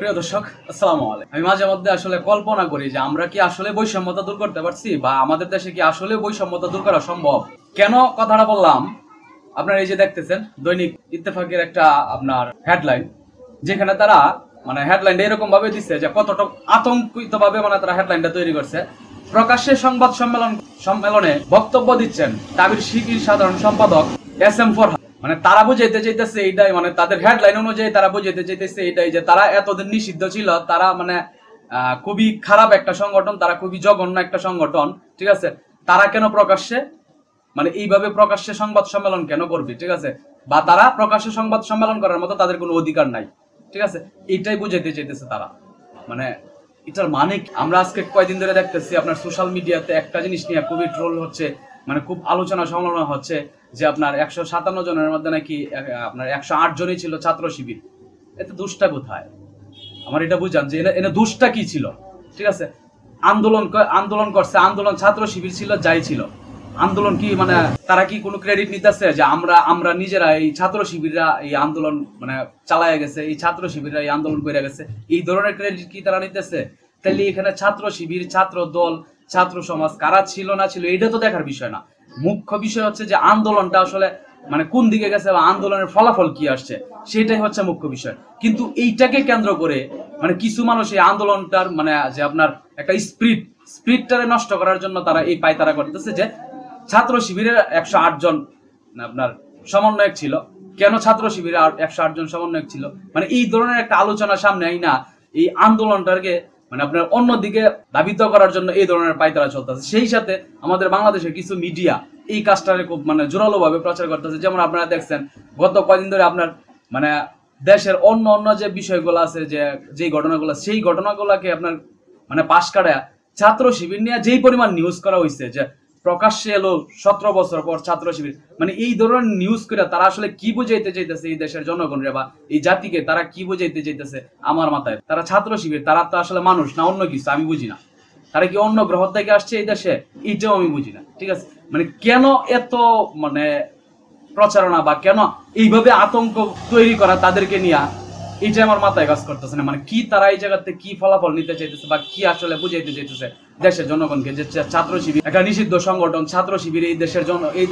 প্রিয় দর্শক, আসসালামু আলাইকুম। আমি মাঝে মধ্যে আসলে কল্পনা করি যে আমরা কি আসলে বৈষম্যতা দূর করতে পারছি, বা আমাদের দেশে কি আসলে বৈষম্যতা দূর করা সম্ভব। কেন কথাটা বললাম, আপনারা এই যে দেখতেছেন দৈনিক ইত্তেফাকের একটা আপনার হেডলাইন, যেখানে তারা হেডলাইনটা এরকম ভাবে দিচ্ছে যে কতটা আতঙ্কিত ভাবে তারা হেডলাইনটা তৈরি করছে। প্রকাশ্যে সংবাদ সম্মেলনে বক্তব্য দিচ্ছেন ডাবির শিবির সাধারণ সম্পাদক SM ফরহাদ। তারা বুঝাইতে চাইতেছে এইটাই, তাদের হেডলাইন অনুযায়ী তারা বুঝাইতে চাইতেছে এইটাই যে তারা এতদিন নিষিদ্ধ ছিল, তারা খুবই খারাপ একটা সংগঠন, তারা খুবই জঘন্য একটা সংগঠন, ঠিক আছে। তারা কেন প্রকাশ্যে এইভাবে প্রকাশ্যে সংবাদ সম্মেলন কেন করবে, ঠিক আছে, বা তারা প্রকাশ্যে সংবাদ সম্মেলন করার মতো তাদের কোনো অধিকার নাই, ঠিক আছে। এইটাই বুঝাইতে চাইতেছে তারা। এটার আমরা আজকে কয়েকদিন ধরে দেখতেছি আপনার সোশ্যাল মিডিয়াতে একটা জিনিস নিয়ে খুবই ট্রোল হচ্ছে, খুব আলোচনা সমালোচনা হচ্ছে যে আপনার 157 জনের মধ্যে নাকি আপনার 108 জনই ছিল ছাত্র শিবির। এতে দুষ্টা কোথায়? আমার এটা বুঝান যে এনে দুষ্টা কি ছিল, ঠিক আছে। আন্দোলন করছে, আন্দোলন ছাত্র শিবির ছিল, যাই ছিল আন্দোলন কি তারা কি কোনো ক্রেডিট নিতেছে যে আমরা নিজেরা এই ছাত্র শিবিররা এই আন্দোলন চালায় গেছে, এই ছাত্র শিবিররা এই আন্দোলন করে গেছে, এই ধরনের ক্রেডিট কি তারা নিতেছে? তাহলে এখানে ছাত্র শিবির, ছাত্র দল, ছাত্র সমাজ কারা ছিল না ছিল এটা তো দেখার বিষয় না। মুখ্য বিষয় হচ্ছে যে আন্দোলনটা আসলে কোন দিকে গেছে বা আন্দোলনের ফলাফল কি আসছে, সেটাই হচ্ছে মুখ্য বিষয়। কিন্তু এইটাকে কেন্দ্র করে কিছু মানুষ এই আন্দোলনটার যে আপনার একটা স্পিরিটটারে নষ্ট করার জন্য তারা এই পায়তারা করতেছে যে ছাত্র শিবিরের 108 জন আপনার সমন্বয়ক ছিল। কেন ছাত্র শিবিরের 108 জন সমন্বয়ক ছিল? এই ধরনের একটা আলোচনা সামনে আই না এই আন্দোলনটাকে আপনার অন্যদিকে ধাবিত করার জন্য এই ধরনের পায়তারা চলতেছে। সেই সাথে আমাদের বাংলাদেশের কিছু মিডিয়া এই কাজটাকে খুব জোরালো ভাবে প্রচার করতেছে। যেমন আপনারা দেখছেন গত কয়েকদিন ধরে আপনার দেশের অন্য যে বিষয়গুলো আছে, যে ঘটনাগুলো, সেই ঘটনাগুলোকে আপনার পাশ কাটায় ছাত্র শিবির নিয়ে যেই পরিমাণ নিউজ করা হয়েছে, যে প্রকাশ্যে এলো 17 বছর পর ছাত্র শিবির, এই ধরনের নিউজ করে তারা আসলে কি বুঝাইতে চাইতেছে এই দেশের জনগণরে বা এই জাতিকে, তারা কি বুঝাইতে চাইতেছে আমার মাথায়। তারা ছাত্র শিবির, তারা তো আসলে মানুষ না অন্য কিছু, আমি বুঝি না। তারা কি অন্য গ্রহ থেকে আসছে এই দেশে, এইটাও আমি বুঝি না, ঠিক আছে। কেন এত প্রচারণা বা কেন এইভাবে আতঙ্ক তৈরি করা তাদেরকে নিয়ে, এইটা আমার মাথায় কাজ করতেছে না। কি তারা এই জায়গাতে কি ফলাফল নিতে চাইতেছে বা কি আসলে বুঝাইতে চাইতেছে দেশের জনগণকে যে ছাত্র শিবির একটা নিষিদ্ধ সংগঠন। ছাত্র শিবির এই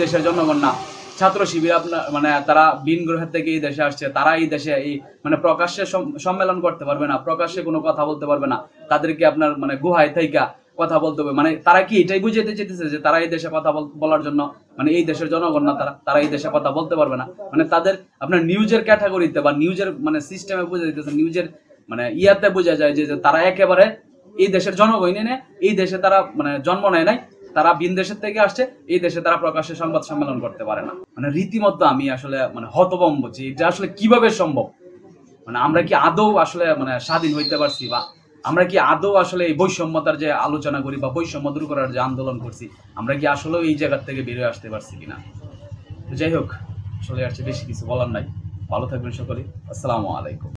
দেশের জনগণ না। ছাত্র শিবির আপনার তারা ভিন গ্রহের থেকে এই দেশে আসছে, তারা এই দেশে এই প্রকাশ্যে সম্মেলন করতে পারবে না, প্রকাশ্যে কোনো কথা বলতে পারবে না, তাদেরকে আপনার গুহায় থাইকা কথা বলতে হবে। তারা কি এটাই বুঝাইতে চাইতেছে যে তারা এই দেশে কথা বলার জন্য এই দেশের জনগণ না, তারা এই দেশে কথা বলতে পারবে না? তাদের আপনার নিউজের ক্যাটাগরিতে বা নিউজের সিস্টেমে বোঝা যাইতেছে, নিউজের ইয়াতে বোঝা যায় যে তারা একেবারে এই দেশের জনগণ এনে এই দেশে তারা জন্ম নেয় নাই, তারা ভিন দেশের থেকে আসছে, এই দেশে তারা প্রকাশ্যে সংবাদ সম্মেলন করতে পারে না। রীতিমতো আমি আসলে হতভম্ব যে এটা আসলে কিভাবে সম্ভব। আমরা কি আদৌ আসলে স্বাধীন হইতে পারছি, বা আমরা কি আদৌ আসলে এই বৈষম্যতার যে আলোচনা করি বা বৈষম্য দূর করার যে আন্দোলন করছি, আমরা কি আসলে এই জায়গার থেকে বেরিয়ে আসতে পারছি কিনা? যাই হোক, আসলে আর বেশি কিছু বলার নাই। ভালো থাকবেন সকলে। আসসালামু আলাইকুম।